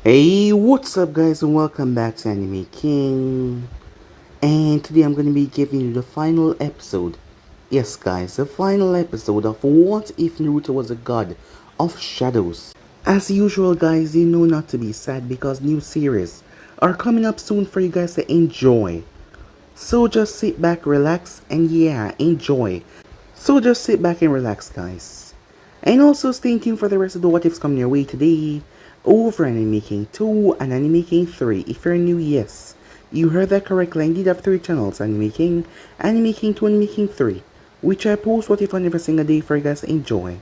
Hey, what's up guys and welcome back to Anime King. And today I'm going to be giving you the final episode. Yes guys, the final episode of What If Naruto Was a God of Shadows. As usual guys, you know not to be sad because new series are coming up soon for you guys to enjoy. So just sit back, relax, and yeah, enjoy. So just sit back and relax guys. And also stay tuned for the rest of the what ifs coming your way today over Anime King 2 and Anime King 3. If you're new, yes, you heard that correctly. I indeed have 3 channels, Anime King, Anime King 2, Anime King 3, which I post what if on every single day for you guys to enjoy.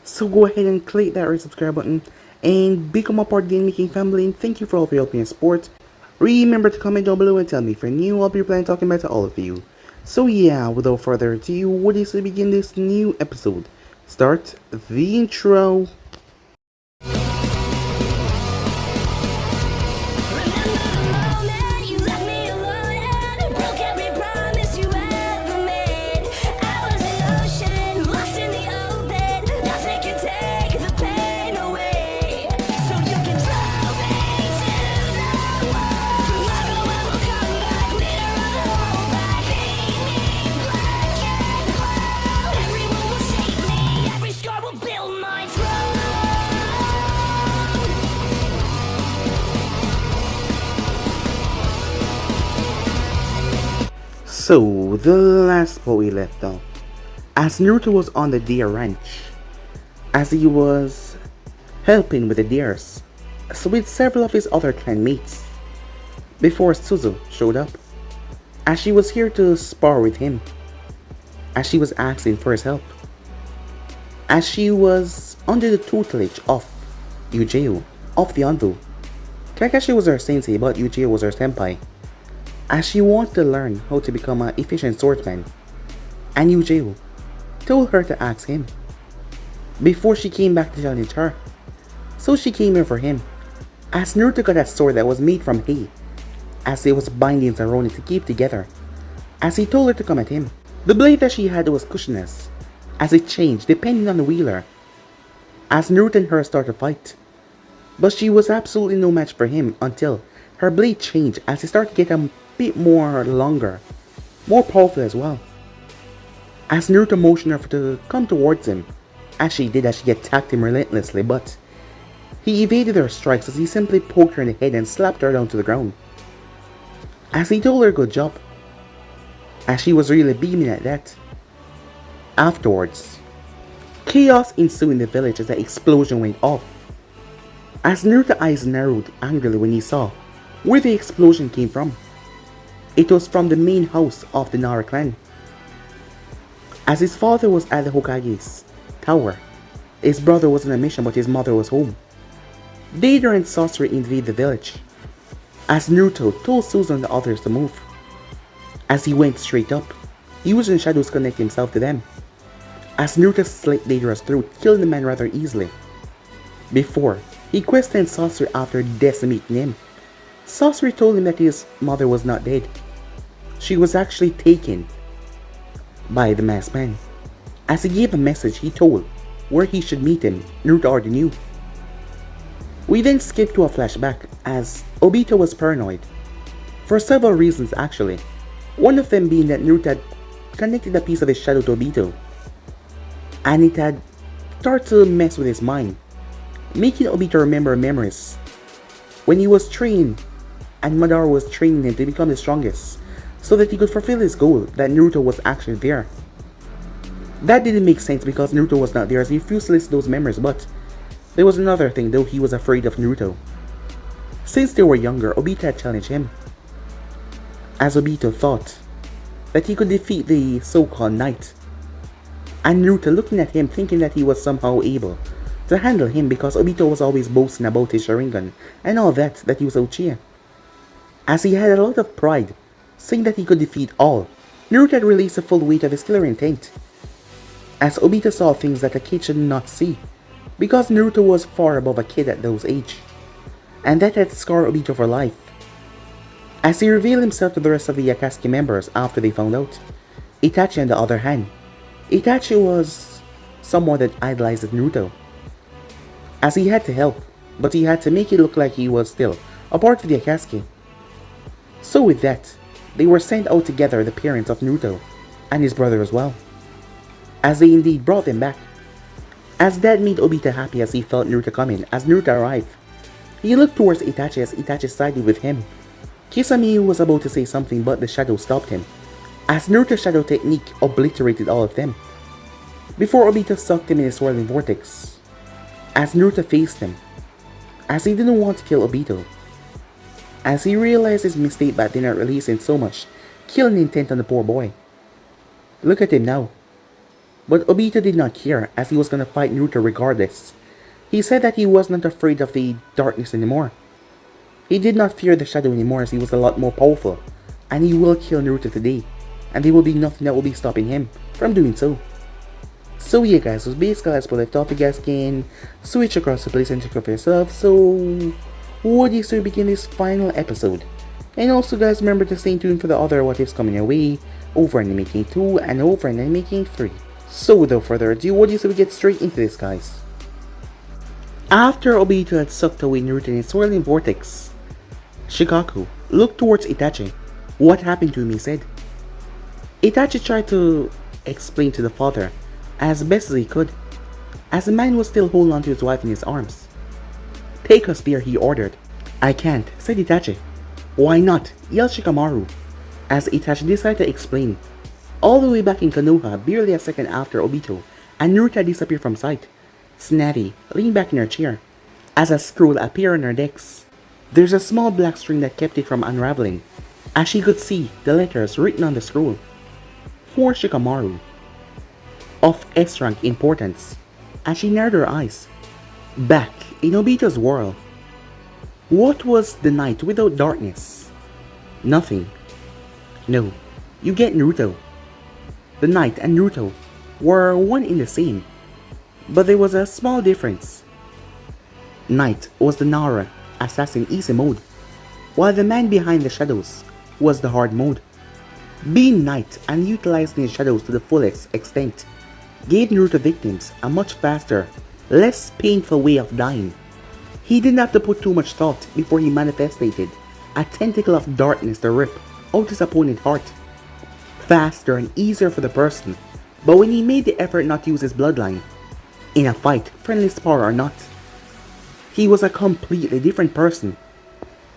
So go ahead and click that red subscribe button and become a part of the Anime King family, and thank you for all of your help and support. Remember to comment down below and tell me if you're new. I'll be planning talking about to all of you. So yeah, without further ado, what is to begin this new episode? Start the intro. So, the last spot we left off, as Naruto was on the deer ranch, as he was helping with the deers, so with several of his other clan mates, before Suzu showed up, as she was here to spar with him, as she was asking for his help, as she was under the tutelage of Yujiro, of the Anvu. Kakashi was her sensei, but Yujiro was her senpai, as she wanted to learn how to become an efficient swordsman, and Yujiro told her to ask him before she came back to challenge her. So she came in for him, as Naruto got a sword that was made from hay, as it was bindings around it to keep together, as he told her to come at him. The blade that she had was cushionless, as it changed depending on the wielder, as Naruto and her started to fight. But she was absolutely no match for him until her blade changed as it started to get a bit more longer, more powerful as well. As Naruto motioned her to come towards him, as she did, as she attacked him relentlessly, but he evaded her strikes as he simply poked her in the head and slapped her down to the ground. As he told her good job, as she was really beaming at that. Afterwards, chaos ensued in the village as the explosion went off. As Naruto's eyes narrowed angrily when he saw where the explosion came from. It was from the main house of the Nara clan. As his father was at the Hokage's tower, his brother was on a mission but his mother was home. Danger and sorcery invade the village, as Naruto told Suzu and the others to move. As he went straight up, using shadows to connect himself to them, as Naruto slit Deidara's throat, killing the man rather easily. Before, he questioned Sorcery after decimating him. Sorcery told him that his mother was not dead. She was actually taken by the masked man. As he gave a message, he told where he should meet him. Naruto already knew. We then skip to a flashback as Obito was paranoid. For several reasons actually. One of them being that Naruto had connected a piece of his shadow to Obito, and it had started to mess with his mind, making Obito remember memories when he was trained and Madara was training him to become the strongest so that he could fulfill his goal that Naruto was actually there. That didn't make sense because Naruto was not there as he refused to list those memories, but there was another thing though, he was afraid of Naruto. Since they were younger, Obito had challenged him, as Obito thought that he could defeat the so-called knight, and Naruto looking at him thinking that he was somehow able to handle him because Obito was always boasting about his Sharingan and all that he was Uchiha. As he had a lot of pride, saying that he could defeat all, Naruto had released the full weight of his killer intent, as Obito saw things that a kid should not see, because Naruto was far above a kid at those age, and that had scarred Obito for life. As he revealed himself to the rest of the Akatsuki members after they found out, Itachi on the other hand, Itachi was someone that idolized Naruto, as he had to help but he had to make it look like he was still a part of the Akatsuki. So with that, they were sent out together, the parents of Naruto, and his brother as well, as they indeed brought them back. As Dad made Obito happy as he felt Naruto coming, as Naruto arrived, he looked towards Itachi as Itachi sided with him. Kisame was about to say something, but the shadow stopped him, as Naruto's shadow technique obliterated all of them, before Obito sucked him in his swirling vortex. As Naruto faced him, as he didn't want to kill Obito, as he realized his mistake by not releasing so much killing intent on the poor boy. Look at him now. But Obito did not care, as he was gonna fight Naruto regardless. He said that he was not afraid of the darkness anymore. He did not fear the shadow anymore, as he was a lot more powerful, and he will kill Naruto today, and there will be nothing that will be stopping him from doing so. So yeah guys, so basically as we left off, you guys can switch across the place and check out for yourself. So what do you say we begin this final episode? And also guys, remember to stay tuned for the other what ifs coming your way over in Anime King 2 and over in Anime King 3. So without further ado, what do you say we get straight into this guys? After Obito had sucked away Naruto in his swirling vortex, Shikaku looked towards Itachi. What happened to him, he said. Itachi tried to explain to the father as best as he could, as the man was still holding on to his wife in his arms. Take us there, he ordered. I can't, said Itachi. Why not? Yelled Shikamaru, as Itachi decided to explain. All the way back in Konoha, barely a second after Obito and Naruto disappeared from sight, Snappy leaned back in her chair, as a scroll appeared on her decks. There's a small black string that kept it from unraveling, as she could see the letters written on the scroll. For Shikamaru, of S-rank importance, as she narrowed her eyes. Back in Obito's world, what was the night without darkness? Nothing. No, you get Naruto. The night and Naruto were one in the same, but there was a small difference. Night was the Nara assassin easy mode, while the man behind the shadows was the hard mode. Being night and utilizing his shadows to the fullest extent gave Naruto victims a much faster, less painful way of dying. He didn't have to put too much thought before he manifested a tentacle of darkness to rip out his opponent's heart. Faster and easier for the person, but when he made the effort not to use his bloodline, in a fight, friendly spar or not, he was a completely different person.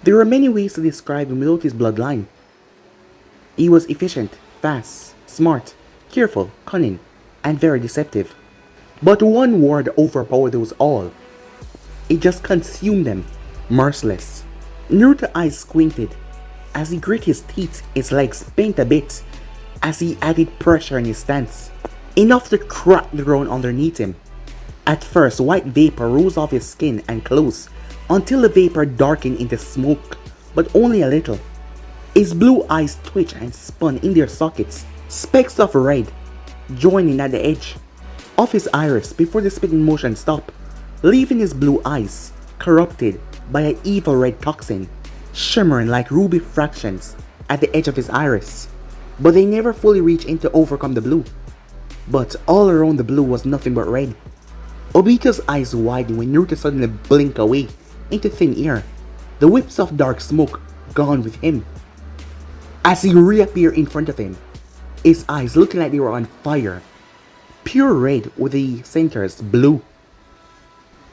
There are many ways to describe him without his bloodline. He was efficient, fast, smart, careful, cunning, and very deceptive. But one word overpowered those all. It just consumed them. Merciless. Naruto's eyes squinted as he grit his teeth, his legs bent a bit as he added pressure in his stance, enough to crack the ground underneath him. At first, white vapor rose off his skin and clothes until the vapor darkened into smoke, but only a little. His blue eyes twitched and spun in their sockets, specks of red joining at the edge of his iris before the spitting motion stopped, leaving his blue eyes corrupted by an evil red toxin, shimmering like ruby fractions at the edge of his iris. But they never fully reached in to overcome the blue. But all around the blue was nothing but red. Obito's eyes widened when Naruto suddenly blinked away into thin air, the whips of dark smoke gone with him. As he reappeared in front of him, his eyes looking like they were on fire, pure red with the centers blue.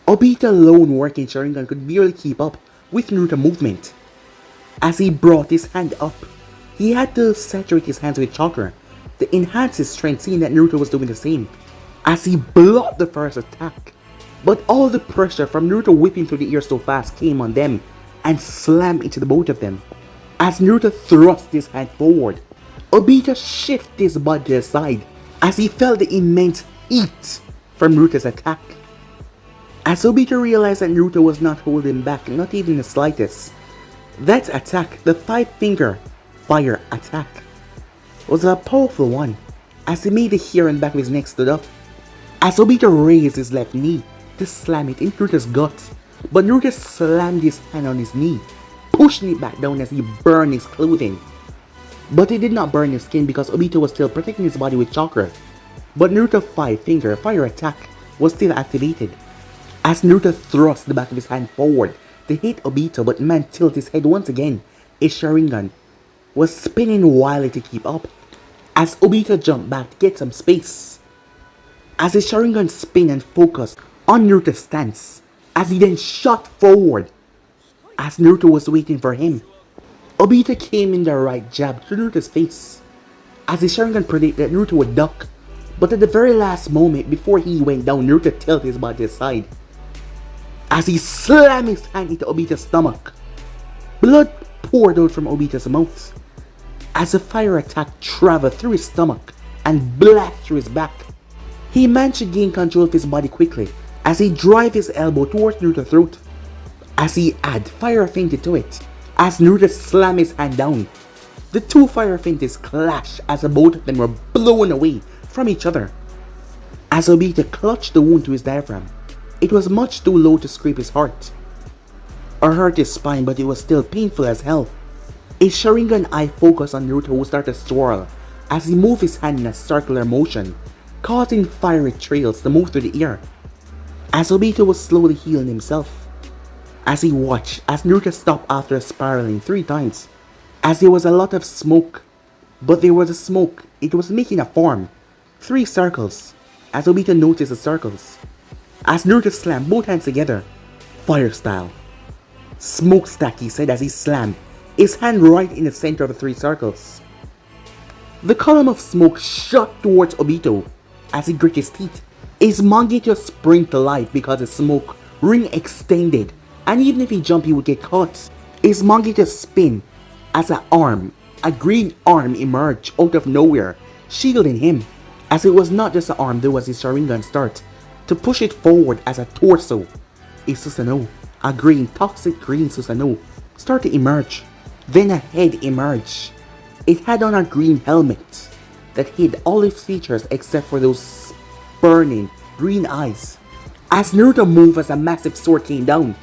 Obito, lone working Sharingan, could barely keep up with Naruto's movement. As he brought his hand up, he had to saturate his hands with chakra to enhance his strength, seeing that Naruto was doing the same, as he blocked the first attack. But all the pressure from Naruto whipping through the air so fast came on them and slammed into the both of them. As Naruto thrust his hand forward, Obito shifted his body to the side as he felt the immense heat from Naruto's attack. As Obito realized that Naruto was not holding back, not even the slightest, that attack, the 5-finger fire attack, was a powerful one, as he made the hair on back of his neck stood up. As Obito raised his left knee to slam it in Naruto's gut, but Naruto slammed his hand on his knee, pushing it back down as he burned his clothing. But it did not burn his skin because Obito was still protecting his body with chakra. But Naruto's 5-finger fire attack was still activated. As Naruto thrust the back of his hand forward to hit Obito, but man tilted his head once again. His Sharingan was spinning wildly to keep up, as Obito jumped back to get some space. As his Sharingan spin and focused on Naruto's stance, as he then shot forward, as Naruto was waiting for him. Obito came in the right jab to Naruto's face, as his Sharingan predicted that Naruto would duck, but at the very last moment before he went down, Naruto tilted his body aside, as he slammed his hand into Obito's stomach. Blood poured out from Obito's mouth, as a fire attack traveled through his stomach and blasted through his back. He managed to gain control of his body quickly, as he drove his elbow towards Naruto's throat, as he added fire feinted to it, as Naruto slammed his hand down. The two fire feints clashed as both of them were blown away from each other. As Obito clutched the wound to his diaphragm, it was much too low to scrape his heart or hurt his spine, but it was still painful as hell. His Sharingan eye focused on Naruto, who started to swirl as he moved his hand in a circular motion, causing fiery trails to move through the air. As Obito was slowly healing himself, as he watched as Naruto stopped after spiraling 3 times, as there was a lot of smoke, but there was a smoke, it was making a form, 3 circles, as Obito noticed the circles. As Naruto slammed both hands together, fire style. Smokestack, he said as he slammed his hand right in the center of the 3 circles. The column of smoke shot towards Obito as he grit his teeth. His Mangekyou sprang to life because the smoke ring extended, and even if he jumped he would get caught. His Mangekyou spin as a green arm emerged out of nowhere, shielding him. As it was not just an arm, there was his Sharingan start to push it forward as a torso. A Susanoo, a green, toxic green Susanoo, started to emerge. Then a head emerged. It had on a green helmet that hid all its features except for those burning green eyes. As Naruto moved as a massive sword came down,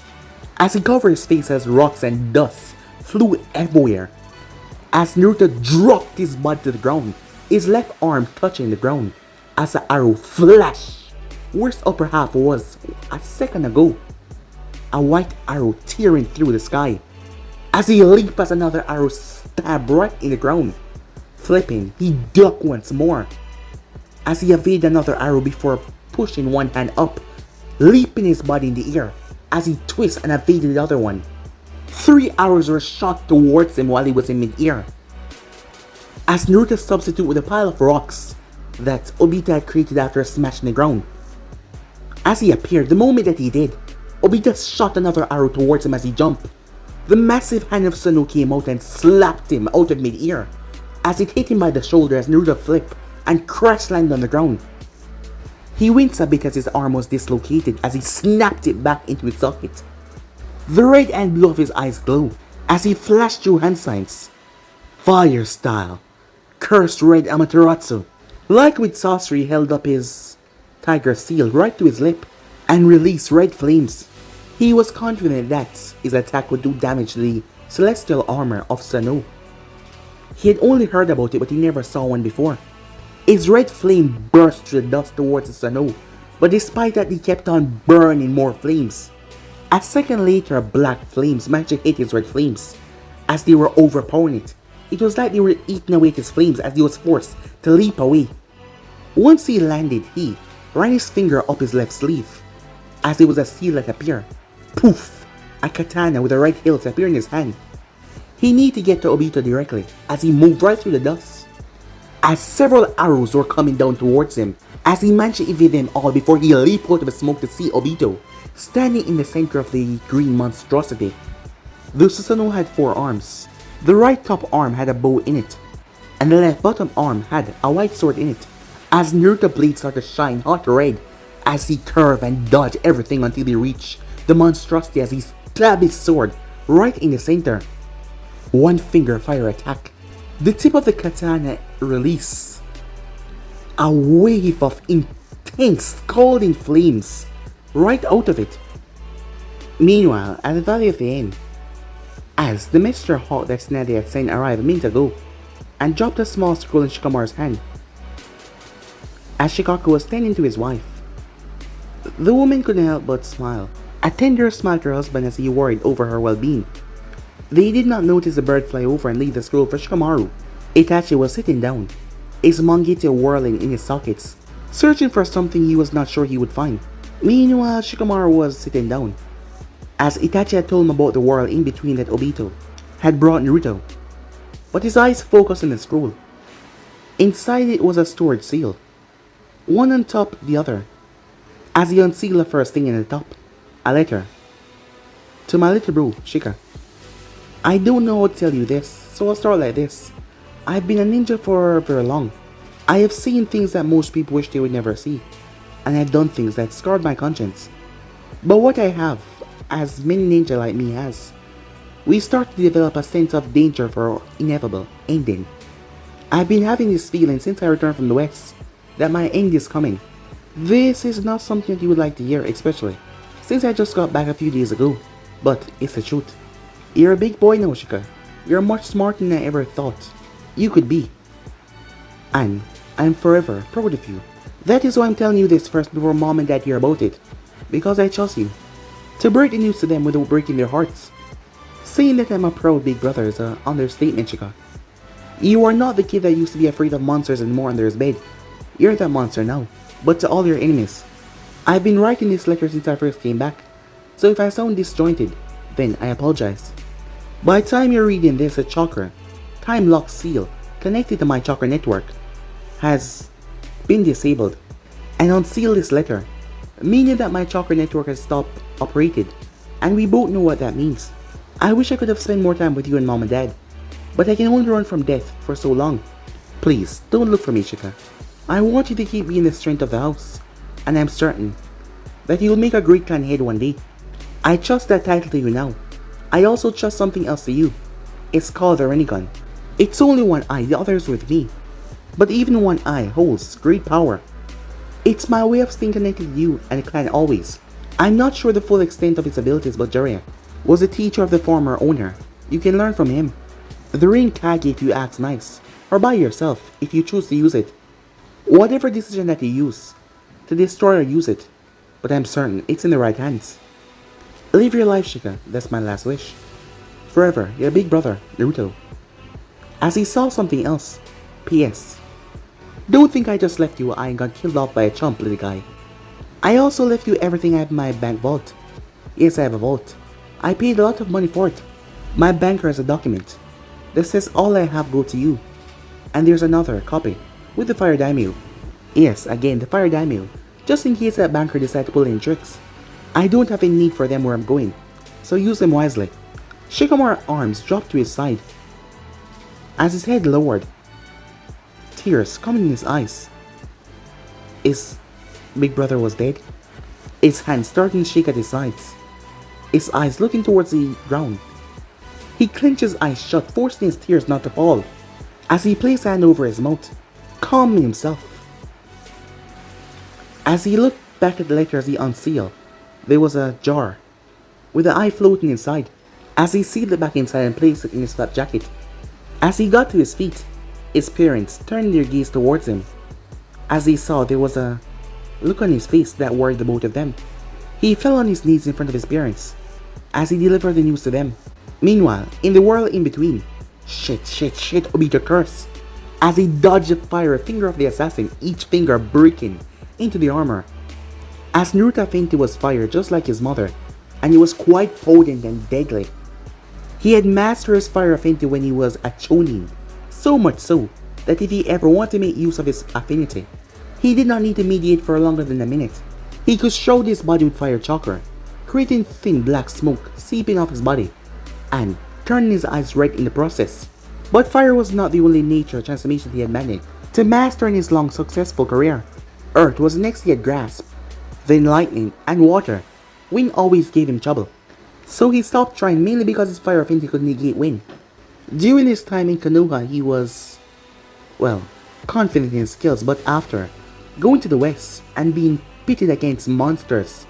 as he covered his face as rocks and dust flew everywhere. As Naruto dropped his body to the ground, his left arm touching the ground, as the arrow flashed where his upper half was a second ago. A white arrow tearing through the sky. As he leaped as another arrow stabbed right in the ground. Flipping, he ducked once more, as he evaded another arrow before pushing one hand up, leaping his body in the air as he twisted and evaded the other one. 3 arrows were shot towards him while he was in mid-air. As Naruto substituted with a pile of rocks that Obito had created after smashing the ground. As he appeared, the moment that he did, Obito shot another arrow towards him as he jumped. The massive hand of Susanoo came out and slapped him out of mid-air, as it hit him by the shoulder as Naruto flipped and crash landed on the ground. He winced a bit as his arm was dislocated as he snapped it back into its socket. The red and blue of his eyes glowed as he flashed through hand signs. Fire style. Cursed red Amaterasu. Like with sorcery, he held up his tiger seal right to his lip and released red flames. He was confident that his attack would do damage to the celestial armor of Susanoo. He had only heard about it, but he never saw one before. His red flame burst through the dust towards Susanoo, but despite that he kept on burning more flames. A second later, black flames managed to hit his red flames as they were overpowering it. It was like they were eating away at his flames as he was forced to leap away. Once he landed, he ran his finger up his left sleeve as there was a seal that appeared. Poof! A katana with a red hilt appeared in his hand. He needed to get to Obito directly as he moved right through the dust. As several arrows were coming down towards him, as he managed to evade them all before he leaped out of the smoke to see Obito standing in the center of the green monstrosity. The Susanoo had 4 arms. The right top arm had a bow in it, and the left bottom arm had a white sword in it. As Naruto's blade started to shine hot red, as he curved and dodged everything until he reached the monstrosity as he stabbed his sword right in the center. One finger fire attack. The tip of the katana released a wave of intense scalding flames right out of it. Meanwhile, at the Valley of the End, as the Mr. Hawk that Tsunade had sent arrived a minute ago and dropped a small scroll in Shikamaru's hand, as Shikaku was tending to his wife, The woman couldn't help but smile. A tender smile to her husband as he worried over her well-being. They did not notice the bird fly over and leave the scroll for Shikamaru. Itachi was sitting down, his mangete whirling in his sockets, searching for something he was not sure he would find. Meanwhile, Shikamaru was sitting down, as Itachi had told him about the world in between that Obito had brought Naruto. But his eyes focused on the scroll. Inside it was a stored seal, one on top the other. As he unsealed the first thing in the top, a letter. To my little bro, Shika. I don't know how to tell you this, so I'll start like this. I've been a ninja for very long. I have seen things that most people wish they would never see, and I've done things that scarred my conscience. But what I have, as many ninja like me has, we start to develop a sense of danger for our inevitable ending. I've been having this feeling since I returned from the West, that my end is coming. This is not something that you would like to hear, especially since I just got back a few days ago, but it's the truth. You're a big boy now, Shika. You're much smarter than I ever thought you could be. And I'm forever proud of you. That is why I'm telling you this first before mom and dad hear about it. Because I trust you. To break the news to them without breaking their hearts. Saying that I'm a proud big brother is an understatement, Shika. You are not the kid that used to be afraid of monsters anymore under his bed. You're that monster now. But to all your enemies. I've been writing this letter since I first came back. So if I sound disjointed, then I apologize. By the time you're reading this, a chakra, time lock seal, connected to my chakra network, has been disabled. And unseal this letter, meaning that my chakra network has stopped operated. And we both know what that means. I wish I could have spent more time with you and mom and dad, but I can only run from death for so long. Please, don't look for me, Shika. I want you to keep being the strength of the house, and I'm certain that you'll make a great clan head one day. I trust that title to you now. I also trust something else to you. It's called the Rinnegan. It's only one eye, the other is with me. But even one eye holds great power. It's my way of staying connected to you and the clan always. I'm not sure the full extent of its abilities, but Jiraiya was a teacher of the former owner. You can learn from him. The Hokage if you act nice, or by yourself if you choose to use it. Whatever decision that you use, to destroy or use it, but I'm certain it's in the right hands. Live your life, Shika, that's my last wish. Forever, your big brother, Naruto. As he saw something else. P.S. Don't think I just left you and got killed off by a chump, little guy. I also left you everything I have in my bank vault. Yes, I have a vault. I paid a lot of money for it. My banker has a document that says all I have go to you. And there's another copy with the Fire Daimyo. Yes, again, the Fire Daimyo. Just in case that banker decides to pull any tricks. I don't have any need for them where I'm going, so use them wisely. Shikamaru's arms dropped to his side. As his head lowered, tears coming in his eyes. His big brother was dead. His hands starting to shake at his sides. His eyes looking towards the ground. He clenched his eyes shut, forcing his tears not to fall. As he placed a hand over his mouth, calming himself. As he looked back at the letter as he unsealed, there was a jar, with the eye floating inside. As he sealed it back inside and placed it in his flap jacket. As he got to his feet, his parents turned their gaze towards him. As they saw there was a look on his face that worried the both of them. He fell on his knees in front of his parents, as he delivered the news to them. Meanwhile, in the world in between, shit, Obito curse. As he dodged the fire finger of the assassin, each finger breaking into the armor. As Naruto fainted was fire just like his mother, and it was quite potent and deadly. He had mastered his fire affinity when he was a Chonin, so much so that if he ever wanted to make use of his affinity, he did not need to mediate for longer than a minute. He could shroud his body with fire chakra, creating thin black smoke seeping off his body, and turning his eyes red in the process. But fire was not the only nature transformation he had managed to master in his long successful career. Earth was the next he had grasped, then lightning and water. Wind always gave him trouble, so he stopped trying mainly because his fire affinity could negate wind. During his time in Konoha he was, well, confident in his skills, but after going to the west and being pitted against monsters,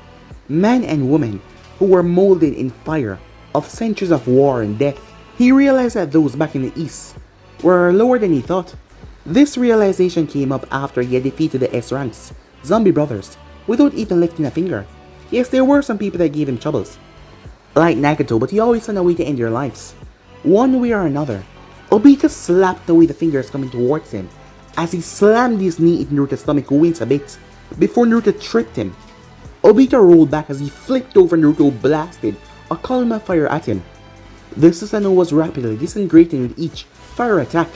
men and women who were molded in fire of centuries of war and death, he realized that those back in the east were lower than he thought. This realization came up after he had defeated the S-Ranks, Zombie Brothers, without even lifting a finger. Yes, there were some people that gave him troubles, like Nagato, but he always found a way to end their lives, one way or another. Obito slapped away the fingers coming towards him as he slammed his knee into Naruto's stomach wince a bit before Naruto tripped him. Obito rolled back as he flipped over. Naruto blasted a column of fire at him. The Susanoo was rapidly disintegrating with each fire attack.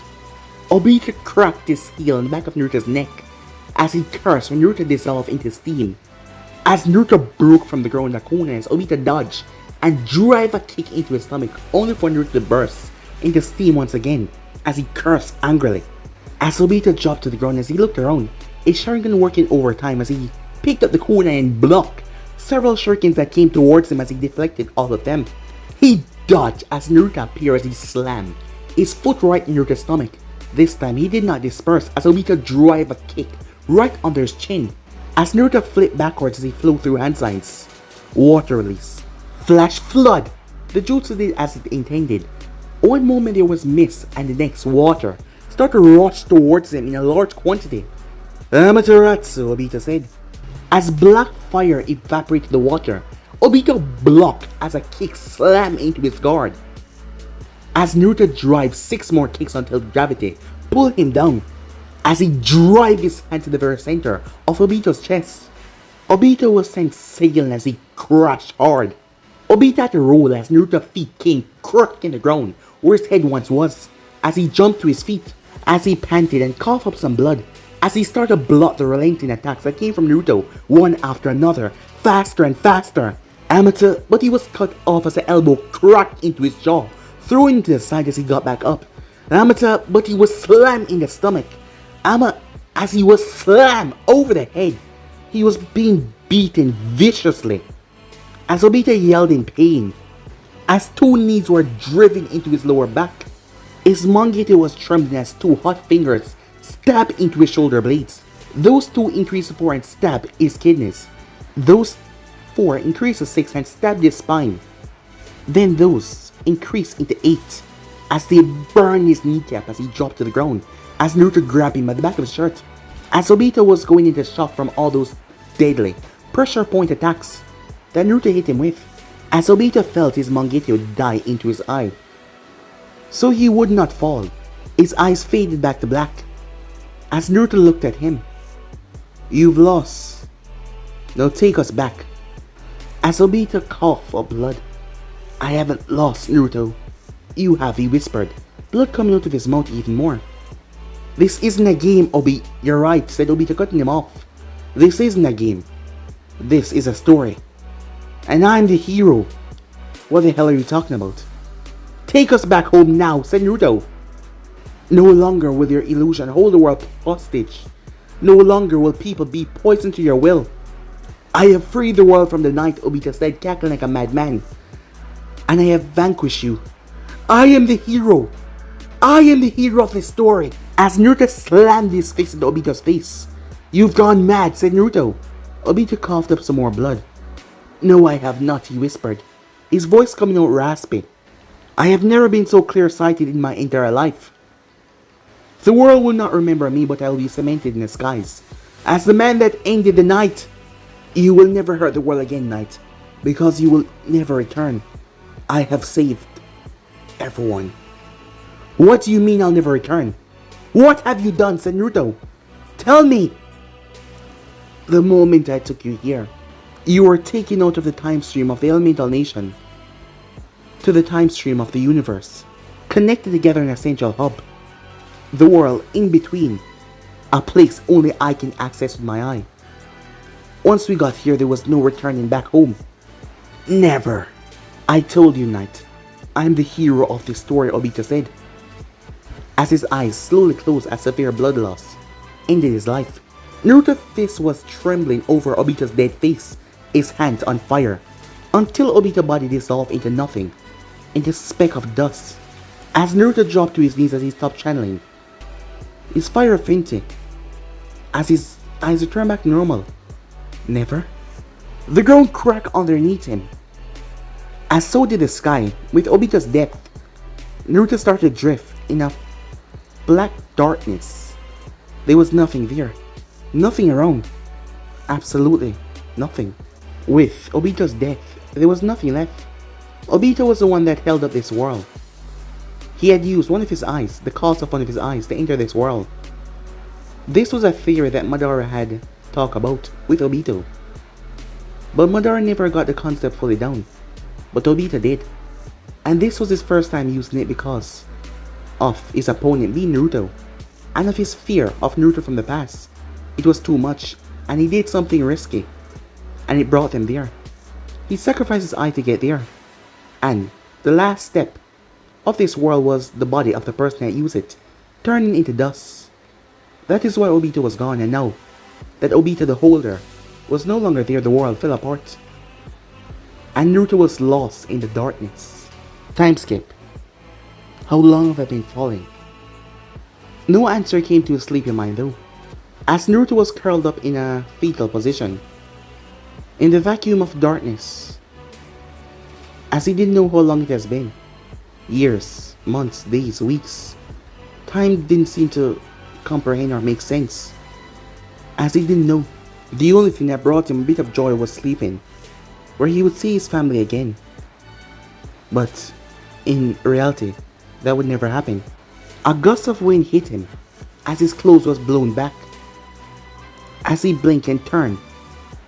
Obito cracked his heel on the back of Naruto's neck as he cursed when Naruto dissolved into steam. As Naruto broke from the ground like Conan, Obito dodged and drive a kick into his stomach, only for Naruto to burst into steam once again as he cursed angrily. As Obito dropped to the ground, as he looked around, his Sharingan working overtime as he picked up the kunai and blocked several shurikens that came towards him as he deflected all of them. He dodged as Naruto appeared as he slammed his foot right in Naruto's stomach. This time he did not disperse as Obito drive a kick right under his chin. As Naruto flipped backwards as he flew through hand signs. Water release. Flash flood. The jutsu did as it intended. One moment there was mist and the next water started to rush towards him in a large quantity. Amaterasu, Obito said. As black fire evaporated the water, Obito blocked as a kick slammed into his guard. As Naruto drives 6 more kicks until gravity pulled him down. As he drives his hand to the very center of Obito's chest. Obito was sent sailing as he crashed hard. Obito had to roll as Naruto's feet came crushed in the ground where his head once was. As he jumped to his feet, as he panted and coughed up some blood, as he started to block the relenting attacks that came from Naruto one after another, faster and faster. But he was cut off as the elbow cracked into his jaw, thrown into the side as he got back up. But he was slammed in the stomach. As he was slammed over the head, he was being beaten viciously. As Obito yelled in pain, as 2 knees were driven into his lower back, his mangete was trembling as 2 hot fingers stabbed into his shoulder blades. Those 2 increased to 4 and stabbed his kidneys. Those 4 increased to 6 and stabbed his spine. Then those increased into 8 as they burned his kneecap as he dropped to the ground, as Naruto grabbed him by the back of his shirt. As Obito was going into shock from all those deadly pressure point attacks that Naruto hit him with, as Obito felt his mangete would die into his eye. So he would not fall. His eyes faded back to black. As Naruto looked at him. You've lost. Now take us back. As Obito coughed up blood. I haven't lost, Naruto. You have, he whispered, blood coming out of his mouth even more. This isn't a game, Obi. You're right, said Obito, cutting him off. This isn't a game. This is a story. And I'm the hero. What the hell are you talking about? Take us back home now, said Naruto. No longer will your illusion hold the world hostage. No longer will people be poisoned to your will. I have freed the world from the night, Obito said, cackling like a madman. And I have vanquished you. I am the hero. I am the hero of this story. As Naruto slammed his fist into Obito's face. You've gone mad, said Naruto. Obito coughed up some more blood. No, I have not, he whispered, his voice coming out raspy. I have never been so clear-sighted in my entire life. The world will not remember me, but I will be cemented in the skies as the man that ended the night. You will never hurt the world again, Knight, because you will never return. I have saved everyone. What do you mean I'll never return? What have you done, said Naruto? Tell me! The moment I took you here, you were taken out of the time stream of the elemental nation to the time stream of the universe, connected together in a central hub. The world in between, a place only I can access with my eye. Once we got here, there was no returning back home. Never. I told you, Knight. I'm the hero of this story, Obito said, as his eyes slowly closed as severe blood loss ended his life. Naruto's fist was trembling over Obito's dead face, his hands on fire, until Obito's body dissolved into nothing, into a speck of dust. As Naruto dropped to his knees as he stopped channeling, his fire fainted, as his eyes returned back to normal. Never. The ground cracked underneath him, as so did the sky. With Obito's death, Naruto started to drift in a black darkness. There was nothing there, nothing around. Absolutely nothing. With Obito's death, there was nothing left. Obito was the one that held up this world. He had used one of his eyes, the cost of one of his eyes, to enter this world. This was a theory that Madara had talked about with Obito. But Madara never got the concept fully down. But Obito did. And this was his first time using it because of his opponent being Naruto. And of his fear of Naruto from the past. It was too much, and he did something risky. And it brought him there. He sacrificed his eye to get there. And the last step of this world was the body of the person that used it, turning into dust. That is why Obito was gone, and now that Obito the holder was no longer there, the world fell apart. And Naruto was lost in the darkness. Time skip. How long have I been falling? No answer came to his sleepy mind though, as Naruto was curled up in a fetal position, in the vacuum of darkness, as he didn't know how long it has been. Years, months, days, weeks. Time didn't seem to comprehend or make sense, as he didn't know. The only thing that brought him a bit of joy was sleeping, where he would see his family again. But in reality, that would never happen. A gust of wind hit him as his clothes was blown back, as he blinked and turned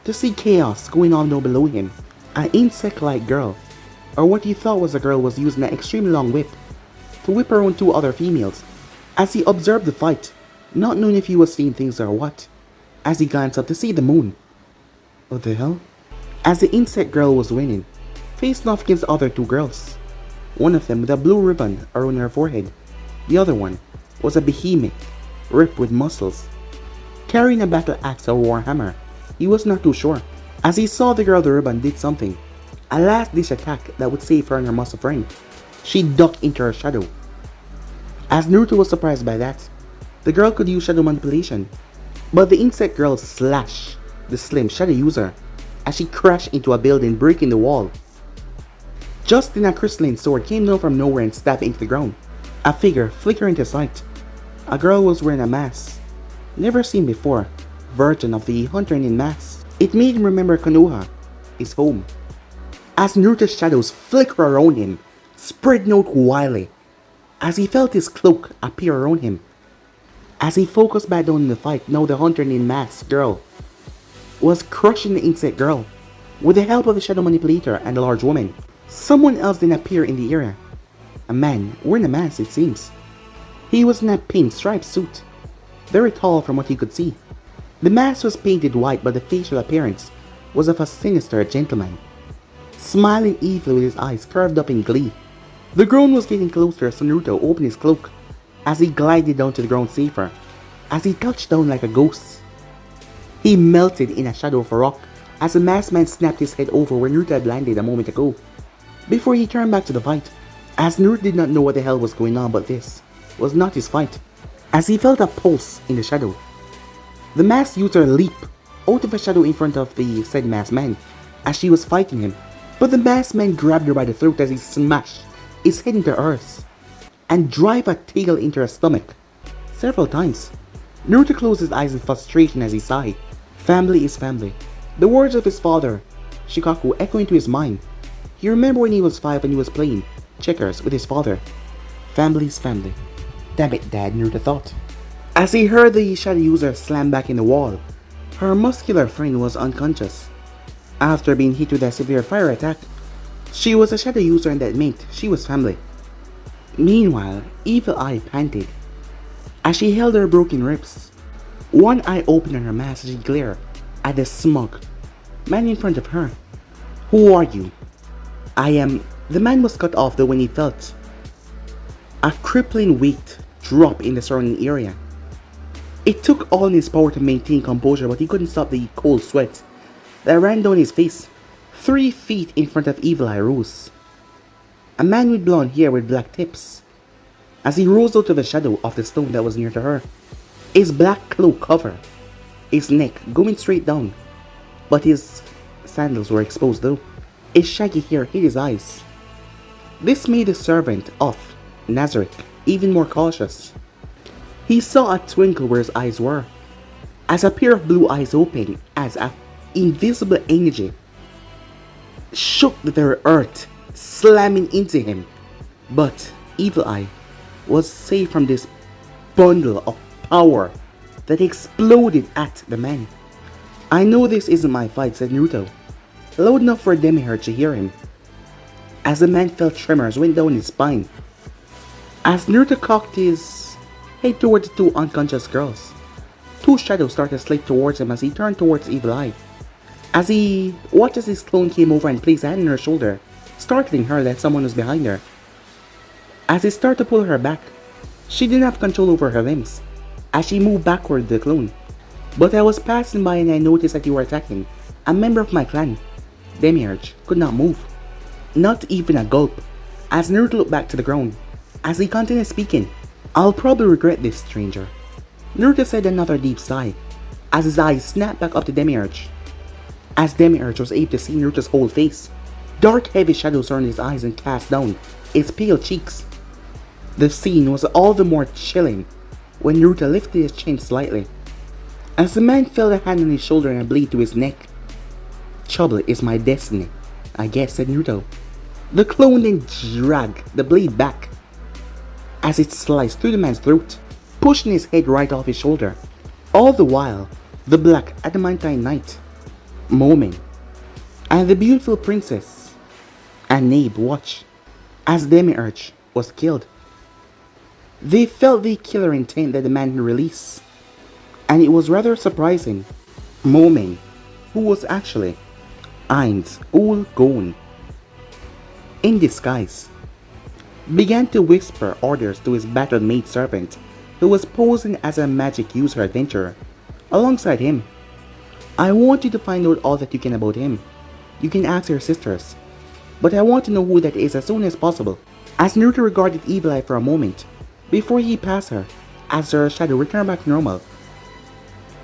to see chaos going on down below him. An insect-like girl, or what he thought was a girl, was using an extremely long whip to whip around two other females. As he observed the fight, not knowing if he was seeing things or what, as he glanced up to see the moon. What the hell? As the insect girl was winning, facing off against the other two girls. One of them with a blue ribbon around her forehead. The other one was a behemoth, ripped with muscles, carrying a battle axe or warhammer. He was not too sure. As he saw the girl with the ribbon did something, a last ditch attack that would save her and her muscle friend. She ducked into her shadow. As Naruto was surprised by that, the girl could use shadow manipulation, but the insect girl slashed the slim shadow user as she crashed into a building, breaking the wall. Just then a crystalline sword came down from nowhere and stabbed into the ground. A figure flickered into sight. A girl was wearing a mask, never seen before, version of the hunter in mask. It made him remember Konoha, his home. As Naruto's shadows flicker around him, spreading out wildly, as he felt his cloak appear around him. As he focused back down in the fight, now the hunter in mask girl was crushing the insect girl with the help of the shadow manipulator and the large woman. Someone else then appeared in the area. A man wearing a mask, it seems. He was in a pink striped suit, very tall from what he could see. The mask was painted white, but the facial appearance was of a sinister gentleman, smiling evilly with his eyes curved up in glee. The ground was getting closer, so Naruto opened his cloak as he glided down to the ground safer. As he touched down like a ghost, he melted in a shadow of a rock as the masked man snapped his head over where Naruto had landed a moment ago, before he turned back to the fight. As Naruto did not know what the hell was going on, but this was not his fight. As he felt a pulse in the shadow, the masked user leaped out of a shadow in front of the said masked man as she was fighting him. But the masked man grabbed her by the throat as he smashed his head into earth and drive a tail into her stomach several times. Naruto closed his eyes in frustration as he sighed. Family is family. The words of his father, Shikamaru, echo into his mind. He remembered when he was 5 and he was playing checkers with his father. Family is family. Damn it, Dad, Naruto thought. As he heard the shadow user slam back in the wall, her muscular friend was unconscious after being hit with a severe fire attack. She was a shadow user and that meant she was family. Meanwhile, Evil Eye panted as she held her broken ribs. One eye open on her mask as she glared at the smug man in front of her. Who are you? I am. The man was cut off though when he felt a crippling weight drop in the surrounding area. It took all in his power to maintain composure, but he couldn't stop the cold sweat that ran down his face. 3 feet in front of Evil Eye rose a man with blonde hair with black tips. As he rose out of the shadow of the stone that was near to her, his black cloak covered his neck going straight down, but his sandals were exposed though. His shaggy hair hid his eyes. This made the servant of Nazareth even more cautious. He saw a twinkle where his eyes were, as a pair of blue eyes opened as an invisible energy shook the very earth, slamming into him. But Evil Eye was saved from this bundle of power that exploded at the man. "I know this isn't my fight," said Naruto, loud enough for Demiurge to hear him, as the man felt tremors went down his spine. As Naruto cocked his head towards the two unconscious girls, two shadows started to slip towards him as he turned towards Evil Eye. As he watched as his clone came over and placed a hand on her shoulder, startling her that someone was behind her. As he started to pull her back, she didn't have control over her limbs, as she moved backward the clone. "But I was passing by and I noticed that you were attacking a member of my clan." Demiurge could not move, not even a gulp, as Naruto looked back to the ground. As he continued speaking, "I'll probably regret this, stranger." Naruto said another deep sigh, as his eyes snapped back up to Demiurge. As Demiurge was able to see Naruto's whole face, dark heavy shadows surrounded his eyes and cast down his pale cheeks. The scene was all the more chilling when Naruto lifted his chin slightly, as the man felt a hand on his shoulder and a blade to his neck. "Trouble is my destiny, I guess," said Naruto. The clone then dragged the blade back, as it sliced through the man's throat, pushing his head right off his shoulder. All the while, the black adamantine knight, Momin, and the beautiful princess, Anabe watched as Demiurge was killed. They felt the killer intent that the man released, and it was rather surprising. Momin, who was actually Ain's old Gon, in disguise, began to whisper orders to his battered maidservant, who was posing as a magic user adventurer alongside him. "I want you to find out all that you can about him. You can ask your sisters, but I want to know who that is as soon as possible." As Naruto regarded Evil Eye for a moment before he passed her, as her shadow returned back to normal,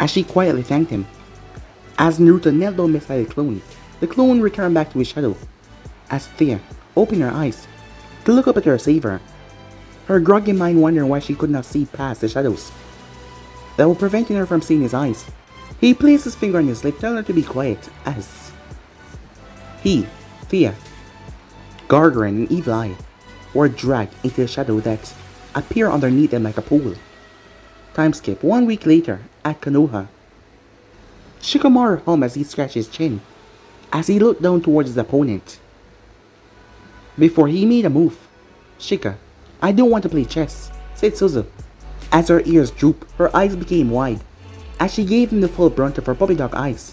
as she quietly thanked him. As Naruto knelt down beside the clone returned back to his shadow, as Thea opened her eyes to look up at her savior, her groggy mind wondering why she could not see past the shadows that were preventing her from seeing his eyes. He placed his finger on his lip, telling her to be quiet, as he, Thea, Gargarin, and Evil Eye were dragged into the shadow that appeared underneath them like a pool. Time skip 1 week later at Konoha. Shikamaru hummed as he scratched his chin, as he looked down towards his opponent. Before he made a move, "Shika, I don't want to play chess," said Suzu. As her ears drooped, her eyes became wide, as she gave him the full brunt of her puppy dog eyes.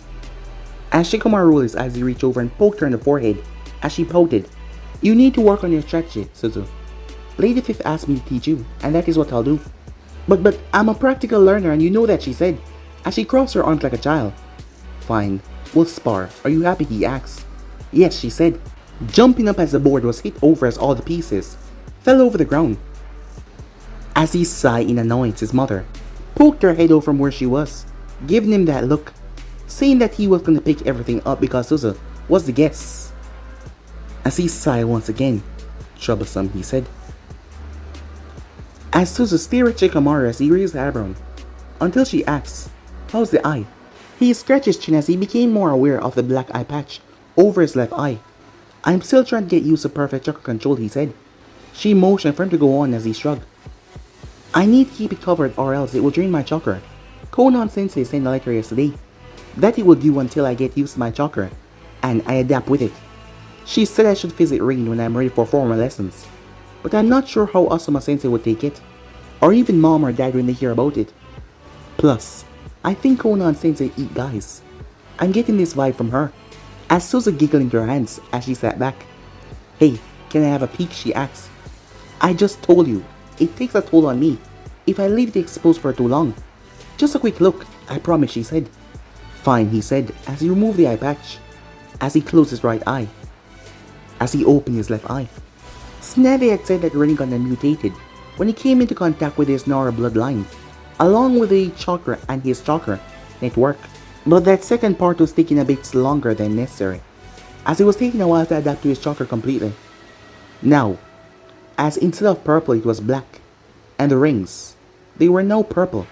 As Shikamaru rolled his eyes, he reached over and poked her in the forehead, as she pouted. "You need to work on your strategy, Suzu. Lady Fifth asked me to teach you, and that is what I'll do." But I'm a practical learner and you know that," she said, as she crossed her arms like a child. "Fine, we'll spar. Are you happy?" he asked. "Yes," she said, jumping up as the board was hit over as all the pieces fell over the ground. As he sighed in annoyance, his mother poked her head out from where she was, giving him that look, saying that he was going to pick everything up because Suzu was the guest. As he sighed once again, "Troublesome," he said. As Suzu stared at Shikamaru as he raised the eyebrow, until she asked, "How's the eye?" He scratched his chin as he became more aware of the black eye patch over his left eye. "I'm still trying to get used to perfect chakra control," he said. She motioned for him to go on as he shrugged. "I need to keep it covered or else it will drain my chakra. Konan Sensei sent a letter yesterday that it will do until I get used to my chakra and I adapt with it. She said I should visit Rain when I'm ready for formal lessons, but I'm not sure how Asuma Sensei would take it, or even Mom or Dad when they hear about it. Plus, I think Konan Sensei eat guys. I'm getting this vibe from her." As Suzu giggled into her hands as she sat back. "Hey, can I have a peek?" she asked. "I just told you, it takes a toll on me if I leave it exposed for too long. Just a quick look, I promise," she said. "Fine," he said as he removed the eye patch, as he closed his right eye, as he opened his left eye. Snevy had said that Rinnegan had mutated when he came into contact with his Nara bloodline, along with the chakra and his chakra network. But that second part was taking a bit longer than necessary, as it was taking a while to adapt to his chakra completely. Now, as instead of purple it was black, and the rings, they were now purple.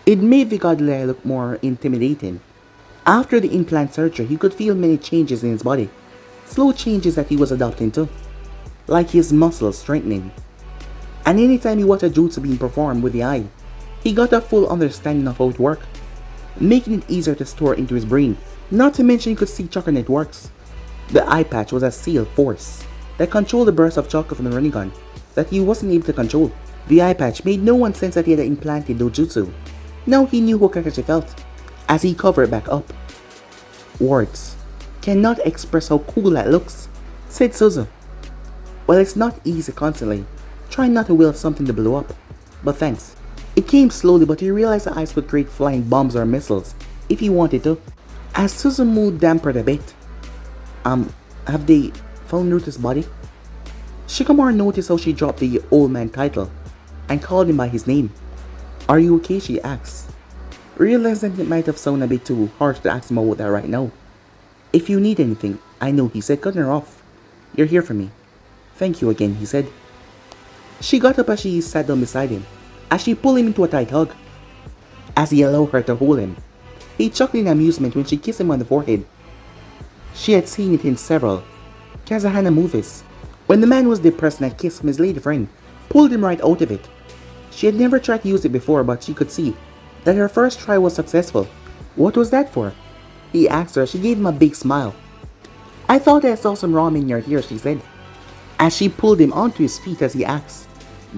It made the godly look more intimidating. After the implant surgery, he could feel many changes in his body, slow changes that he was adapting to, like his muscles strengthening. And anytime he watched a jutsu being performed with the eye, he got a full understanding of how it worked, making it easier to store into his brain. Not to mention he could see chakra networks. The eye patch was a sealed force that controlled the burst of chakra from the Rinnegan that he wasn't able to control. The eye patch made no one sense that he had implanted no jutsu. Now he knew how Kakashi felt as he covered it back up. Words cannot express how cool that looks, said Suzu. Well, it's not easy constantly trying not to will something to blow up, but thanks. It came slowly, but he realized the ice could create flying bombs or missiles if he wanted to. As Suzu's mood dampened a bit, have they found Naruto's body? Shikamaru noticed how she dropped the old man title and called him by his name. Are you okay? She asked, realizing it might have sounded a bit too harsh to ask him about that right now. If you need anything, I know, he said, cutting her off. You're here for me. Thank you again, he said. She got up as she sat down beside him, as she pulled him into a tight hug. As he allowed her to hold him, he chuckled in amusement when she kissed him on the forehead. She had seen it in several Kazahana movies, when the man was depressed and had kissed from his lady friend, pulled him right out of it. She had never tried to use it before, but she could see that her first try was successful. What was that for? He asked her. She gave him a big smile. I thought I saw some ramen in your ear, she said, as she pulled him onto his feet as he asked,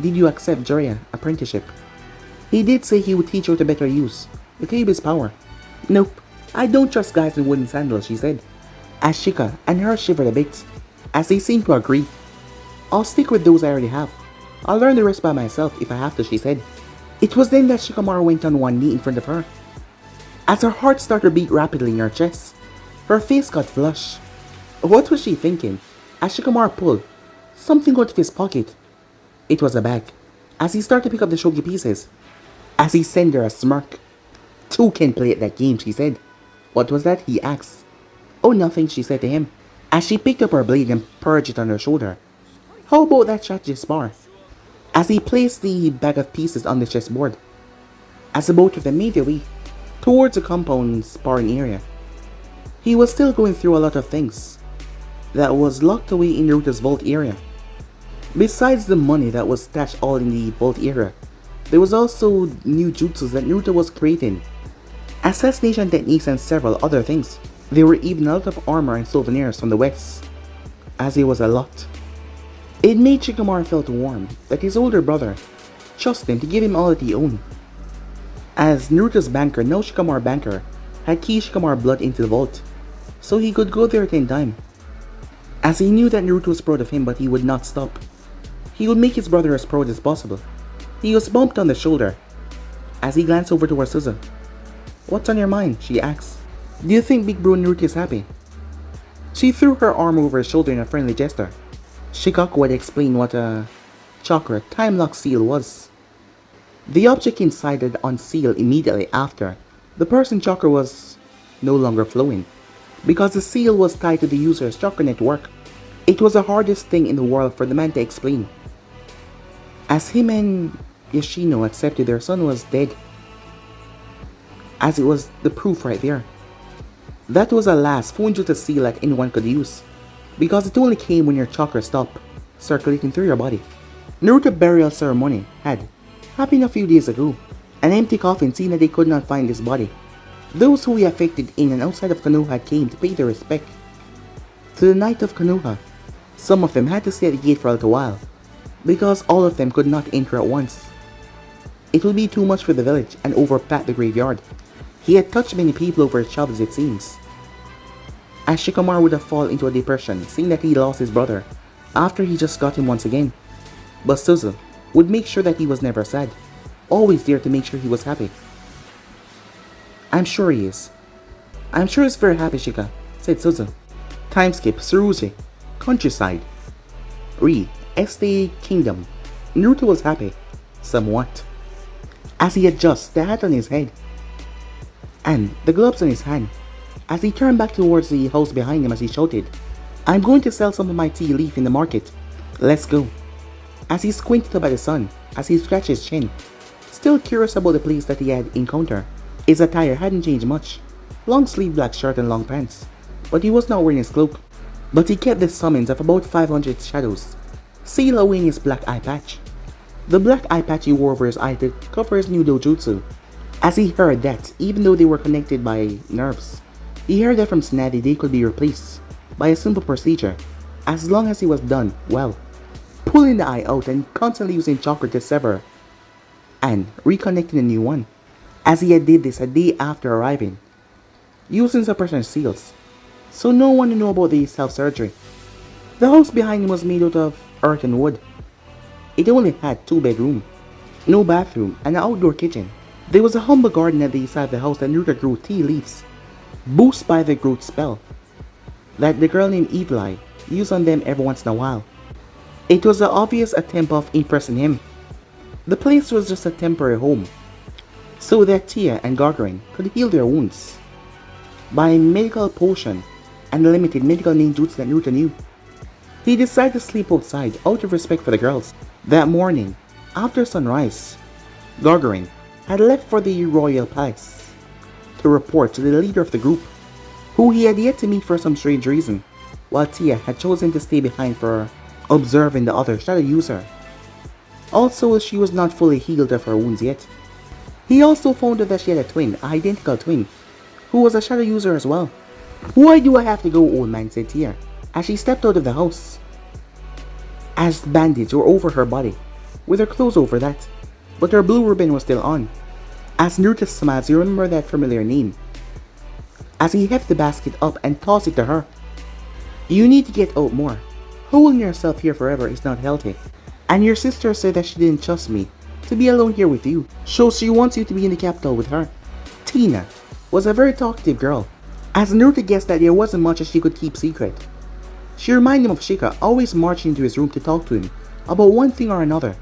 did you accept Jiraiya apprenticeship? He did say he would teach her to better use the Kyuubi's power. Nope, I don't trust guys in wooden sandals, she said, as Shika and her shivered a bit, as they seemed to agree. I'll stick with those I already have. I'll learn the rest by myself if I have to, she said. It was then that Shikamaru went on one knee in front of her. As her heart started to beat rapidly in her chest, her face got flushed. What was she thinking? As Shikamaru pulled something out of his pocket. It was a bag, as he started to pick up the shogi pieces, as he sent her a smirk. Two can play at that game, she said. What was that? He asked. Oh, nothing, she said to him, as she picked up her blade and perched it on her shoulder. How about that strategy spar? As he placed the bag of pieces on the chessboard, as the both of them made their way towards the compound sparring area. He was still going through a lot of things that was locked away in Naruto's vault area. Besides the money that was stashed all in the vault area, there was also new jutsus that Naruto was creating, assassination techniques and several other things. There were even a lot of armor and souvenirs from the west, as it was a lot. It made Shikamaru feel warm that his older brother trusted him to give him all that he owned. As Naruto's banker, now Shikamaru banker, had keyed Shikamaru blood into the vault, so he could go there at any time. As he knew that Naruto was proud of him, but he would not stop. He would make his brother as proud as possible. He was bumped on the shoulder as he glanced over towards Suzu. What's on your mind? She asked. Do you think Big Bro Naruto is happy? She threw her arm over his shoulder in a friendly gesture. Shikaku had explained what a chakra time lock seal was. The object inside had unsealed immediately after the person's chakra was no longer flowing, because the seal was tied to the user's chakra network. It was the hardest thing in the world for the man to explain, as him and Yoshino accepted their son was dead, as it was the proof right there. That was the last Funjutsu seal that anyone could use, because it only came when your chakra stopped circulating through your body. Naruto's burial ceremony had happened a few days ago. An empty coffin, seeing that they could not find his body. Those who he affected in and outside of Konoha came to pay their respect to the Knight of Konoha. Some of them had to stay at the gate for a little while, because all of them could not enter at once. It would be too much for the village and overpack the graveyard. He had touched many people over his travels, it seems. As Shikamaru would have fallen into a depression, seeing that he lost his brother after he just got him once again. But Suzu would make sure that he was never sad, always there to make sure he was happy. I'm sure he is. I'm sure he's very happy, Shika, said Suzu. Time skip, Tsurugi, countryside. Este Kingdom. Naruto was happy, somewhat, as he adjusts the hat on his head and the gloves on his hand, as he turned back towards the house behind him as he shouted, I'm going to sell some of my tea leaf in the market. Let's go. As he squinted up at the sun, as he scratched his chin, Still curious about the place that he had encountered. His attire hadn't changed much. Long sleeve black shirt and long pants. But he was not wearing his cloak. But he kept the summons of about 500 shadows, sealed away in his black eye patch. The black eye patch he wore over his eye to cover his new dojutsu. As he heard that, even though they were connected by nerves, he heard that from Snazzy they could be replaced by a simple procedure, as long as he was done well, pulling the eye out and constantly using chakra to sever and reconnecting a new one, as he had did this a day after arriving, using suppression seals, so no one knew about the self-surgery. The house behind him was made out of earth and wood. It only had 2 bedrooms, no bathroom, and an outdoor kitchen. There was a humble garden at the side of the house that Naruto grew tea leaves, boosted by the growth spell that the girl named Evil Eye used on them every once in a while. It was an obvious attempt of impressing him. The place was just a temporary home, so that Tia and Gargarin could heal their wounds by medical potion and the limited medical ninjutsu that Naruto knew. He decided to sleep outside out of respect for the girls. That morning, after sunrise, Gargarin had left for the royal palace to report to the leader of the group, who he had yet to meet for some strange reason, while Tia had chosen to stay behind for observing the other shadow user. Also, she was not fully healed of her wounds yet. He also found out that she had a twin, an identical twin, who was a shadow user as well. "Why do I have to go, old man?" said Tia, as she stepped out of the house, as bandages were over her body, with her clothes over that, but her blue ribbon was still on. As Naruto smiles, he remembered that familiar name, as he hefted the basket up and tossed it to her. "You need to get out more. Holding yourself here forever is not healthy. And your sister said that she didn't trust me to be alone here with you, so she wants you to be in the capital with her." Tina was a very talkative girl, as Naruto guessed that there wasn't much that she could keep secret. She reminded him of Shika always marching into his room to talk to him about one thing or another.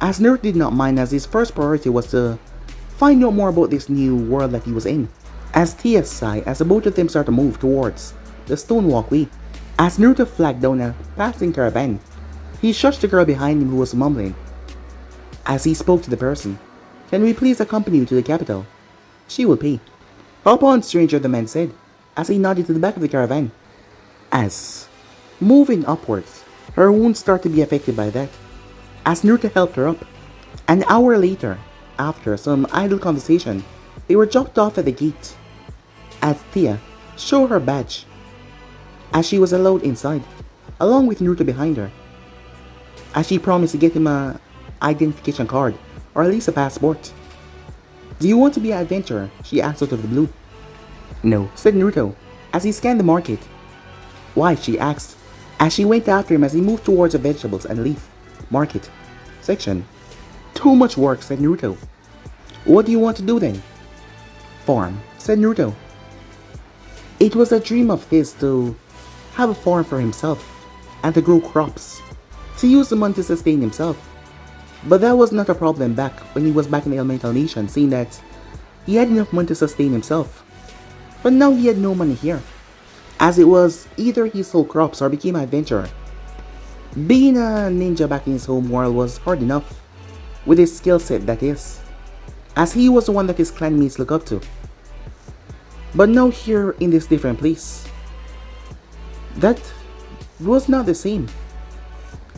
As Naruto did not mind, as his first priority was to find out more about this new world that he was in. As Tia sighed as the both of them started to move towards the stone walkway, as Naruto flagged down a passing caravan, he shushed the girl behind him who was mumbling. As he spoke to the person, "Can we please accompany you to the capital? She will pay." "Hop on, stranger," the man said, as he nodded to the back of the caravan. As, moving upwards, her wounds started to be affected by that, as Naruto helped her up. An hour later, after some idle conversation, they were dropped off at the gate, as Tia showed her badge, as she was allowed inside, along with Naruto behind her, as she promised to get him a identification card, or at least a passport. "Do you want to be an adventurer?" she asked out of the blue. "No," said Naruto, as he scanned the market. "Why?" she asked, as she went after him as he moved towards the vegetables and leaf market section. "Too much work," said Naruto. "What do you want to do then?" "Farm," said Naruto. It was a dream of his to have a farm for himself and to grow crops, to use the money to sustain himself. But that was not a problem back when he was back in the Elemental Nation, seeing that he had enough money to sustain himself. But now he had no money here, as it was either he sold crops or became an adventurer. Being a ninja back in his home world was hard enough, with his skill set that is, as he was the one that his clanmates look up to. But now here in this different place, that was not the same.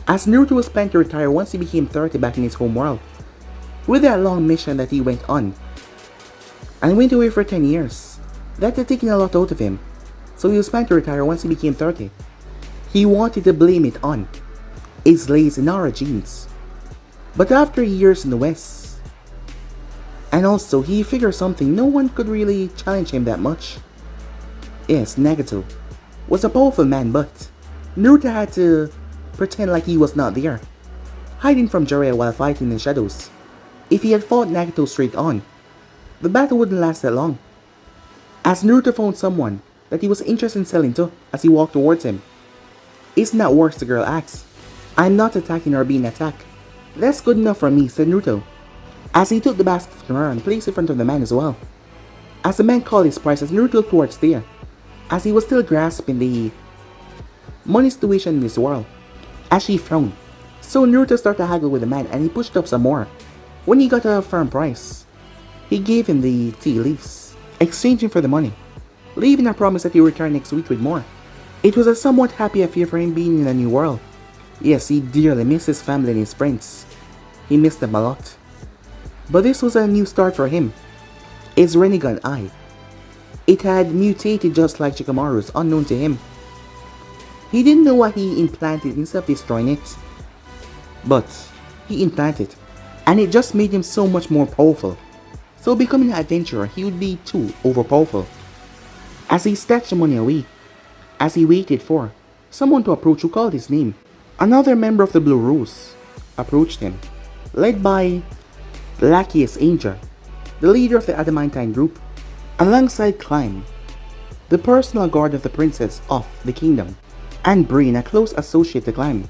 As Naruto was planning to retire once he became 30 back in his home world, with that long mission that he went on, and went away for 10 years, that had taken a lot out of him, so he was planning to retire once he became 30. He wanted to blame it on his lazy Nara genes, but after years in the West, and also he figured something, no one could really challenge him that much. Yes, Nagato was a powerful man, but Naruto had to pretend like he was not there, hiding from Jiraiya while fighting in the shadows. If he had fought Nagato straight on, the battle wouldn't last that long. As Naruto found someone that he was interested in selling to as he walked towards him. "Isn't that worse?" the girl asked. "I'm not attacking or being attacked. That's good enough for me," said Naruto, as he took the basket from her and placed it in front of the man as well. As the man called his price, as Naruto looked towards Thea, as he was still grasping the money situation in this world, as she frowned. So Naruto started to haggle with the man and he pushed up some more. When he got a firm price, he gave him the tea leaves, exchanging for the money, leaving a promise that he would return next week with more. It was a somewhat happy affair for him being in a new world. Yes, he dearly missed his family and his friends. He missed them a lot. But this was a new start for him. His Renegon eye. It had mutated just like Shikamaru's, unknown to him. He didn't know why he implanted instead of destroying it. But he implanted, and it just made him so much more powerful. So becoming an adventurer, he would be too overpowerful. As he stashed the money away, as he waited for someone to approach who called his name, another member of the Blue Rose approached him, led by Lackeus Angel, the leader of the Adamantine group, alongside Climb, the personal guard of the princess of the kingdom, and Brain, a close associate to Climb.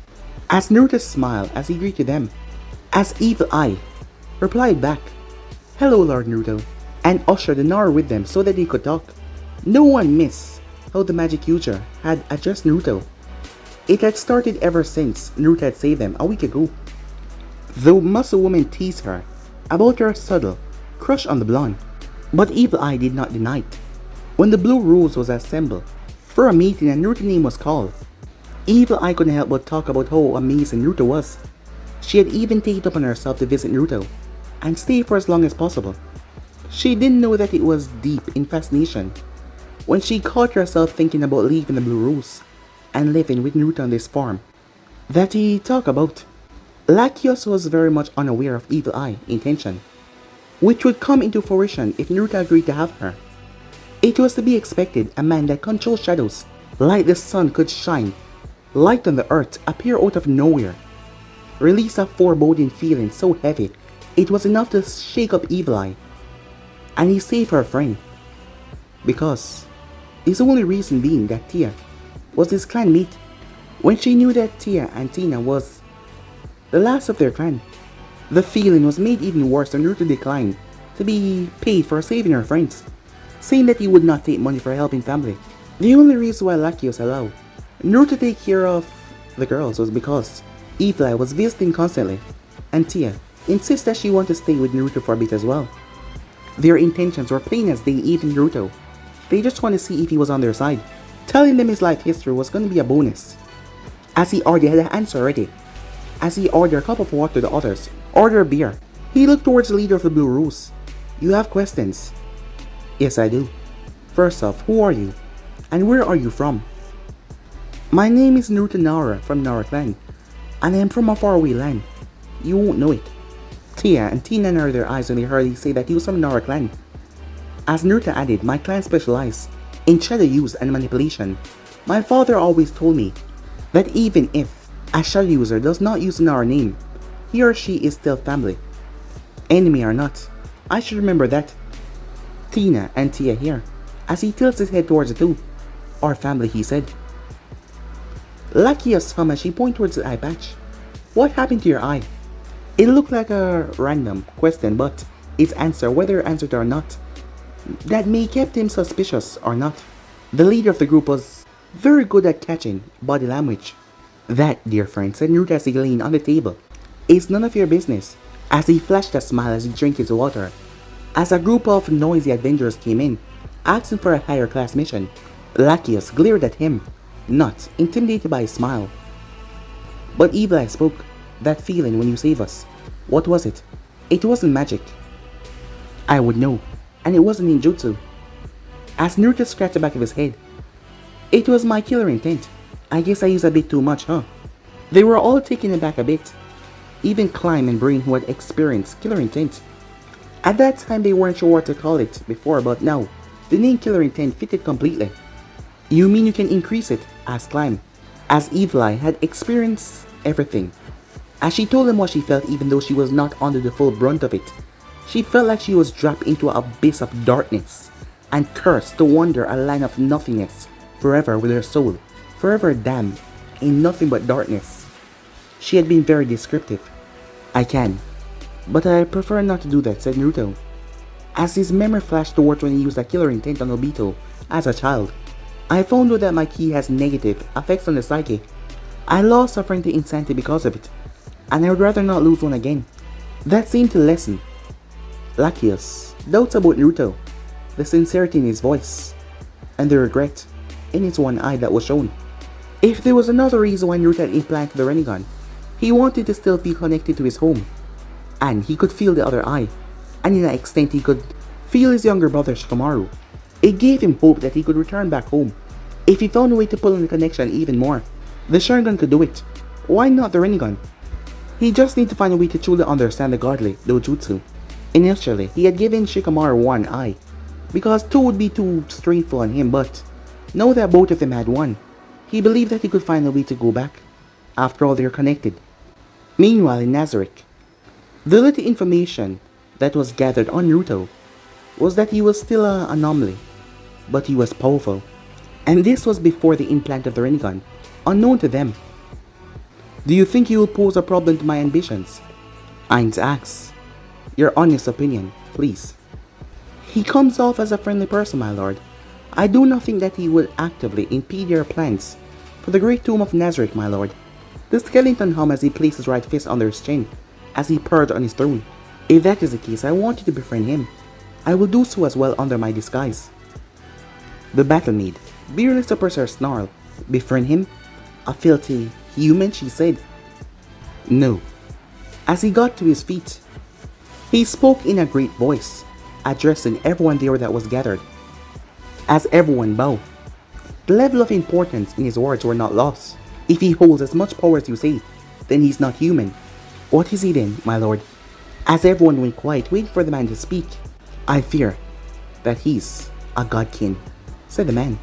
As Naruto smiled as he greeted them, as Evil Eye replied back, "Hello, Lord Naruto," and ushered the Nara with them so that they could talk. No one missed how the magic user had addressed Naruto. It had started ever since Naruto had saved them a week ago. The muscle woman teased her about her subtle crush on the blonde, but Evil Eye did not deny it. When the Blue Rose was assembled for a meeting and Naruto's name was called, Evil Eye couldn't help but talk about how amazing Naruto was. She had even taken it upon herself to visit Naruto and stay for as long as possible. She didn't know that it was deep in fascination when she caught herself thinking about leaving the Blue Rose and living with Naruto on this farm that he talked about. Lackeus was very much unaware of Evil Eye's intention, which would come into fruition if Naruto agreed to have her. It was to be expected a man that controls shadows like the sun could shine light on the earth, appear out of nowhere, release a foreboding feeling so heavy it was enough to shake up Evil Eye, and he saved her friend, because his only reason being that Tia was his clanmate. When she knew that Tia and Tina was the last of their clan, the feeling was made even worse when Naruto declined to be paid for saving her friends, saying that he would not take money for helping family. The only reason why Lackeus allowed Naruto to take care of the girls was because Evil Eye was visiting constantly, and Tia insists that she wanted to stay with Naruto for a bit as well. Their intentions were plain as day, even Naruto. They just wanted to see if he was on their side. Telling them his life history was going to be a bonus, as he already had an answer ready. As he ordered a cup of water to the others, ordered beer, he looked towards the leader of the Blue Rose. "You have questions?" "Yes, I do. First off, who are you? And where are you from?" "My name is Naruto Nara from Nara clan, and I am from a faraway land. You won't know it." Tia and Tina narrowed their eyes when they heard he say that he was from Nara clan. As Naruto added, "My clan specializes in shadow use and manipulation. My father always told me that even if a shadow user does not use the Nara name, he or she is still family. Enemy or not, I should remember that." Tina and Tia here, as he tilts his head towards the two. "Our family," he said. Lackeus hummed as she pointed towards the eye patch. "What happened to your eye?" It looked like a random question, but its answer, whether answered or not, that may kept him suspicious or not. The leader of the group was very good at catching body language. "That, dear friend," said Naruto as he leaned on the table, "is none of your business," as he flashed a smile as he drank his water. As a group of noisy adventurers came in, asking for a higher class mission, Lackeus glared at him, not intimidated by his smile. "But Evil Eye spoke. That feeling when you save us, what was it?" "It wasn't magic." "I would know. And it wasn't ninjutsu." As Naruto scratched the back of his head, "It was my killer intent. I guess I used a bit too much, huh?" They were all taken aback a bit. Even Climb and Brain, who had experienced killer intent. At that time they weren't sure what to call it before, but now, the name killer intent fitted completely. "You mean you can increase it?" asked Climb, as Evil Eye had experienced everything. As she told him what she felt, even though she was not under the full brunt of it, she felt like she was dropped into an abyss of darkness and cursed to wander a land of nothingness forever with her soul, forever damned in nothing but darkness. She had been very descriptive. "I can, but I prefer not to do that," said Naruto, as his memory flashed towards when he used a killer intent on Obito as a child. "I found out that my ki has negative effects on the psyche. I lost suffering to insanity because of it, and I would rather not lose one again. That seemed to lessen Lakia's doubts about Naruto, the sincerity in his voice, and the regret in his one eye that was shown. If there was another reason why Naruto had implanted the Rinnegan, he wanted to still feel connected to his home, and he could feel the other eye, and in that extent he could feel his younger brother Shikamaru. It gave him hope that he could return back home. If he found a way to pull in the connection even more, the Sharingan could do it. Why not the Rinnegan? He just needed to find a way to truly understand the godly dojutsu. Initially, he had given Shikamaru one eye, because two would be too straightful on him, but now that both of them had one, he believed that he could find a way to go back. After all, they're connected. Meanwhile, in Nazarick, the little information that was gathered on Naruto was that he was still an anomaly, but he was powerful. And this was before the implant of the Rinnegan, unknown to them. Do you think you will pose a problem to my ambitions? Ainz asks. Your honest opinion, please. He comes off as a friendly person, my lord. I do not think that he will actively impede your plans for the great tomb of Nazarick, my lord. The skeleton hum as he placed his right fist under his chin, as he perched on his throne. If that is the case, I want you to befriend him. I will do so as well under my disguise. The battle maid barely suppressed her snarl. Befriend him? A filthy human, she said. No. As he got to his feet, he spoke in a great voice, addressing everyone there that was gathered. As everyone bowed, the level of importance in his words were not lost. If he holds as much power as you say, then he's not human. What is he then, my lord? As everyone went quiet, waiting for the man to speak. I fear that he's a godkin, said the man.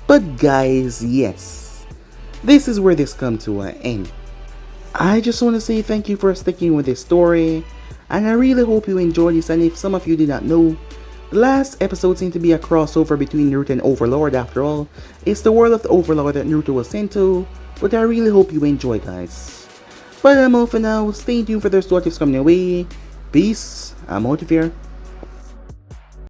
But guys, yes, this is where this comes to an end. I just want to say thank you for sticking with this story, and I really hope you enjoyed this. And if some of you did not know, the last episode seemed to be a crossover between Naruto and Overlord. After all, it's the world of the Overlord that Naruto was sent to, but I really hope you enjoy, guys. But I'm out for now. Stay tuned for the stories coming your way. Peace. I'm out of here.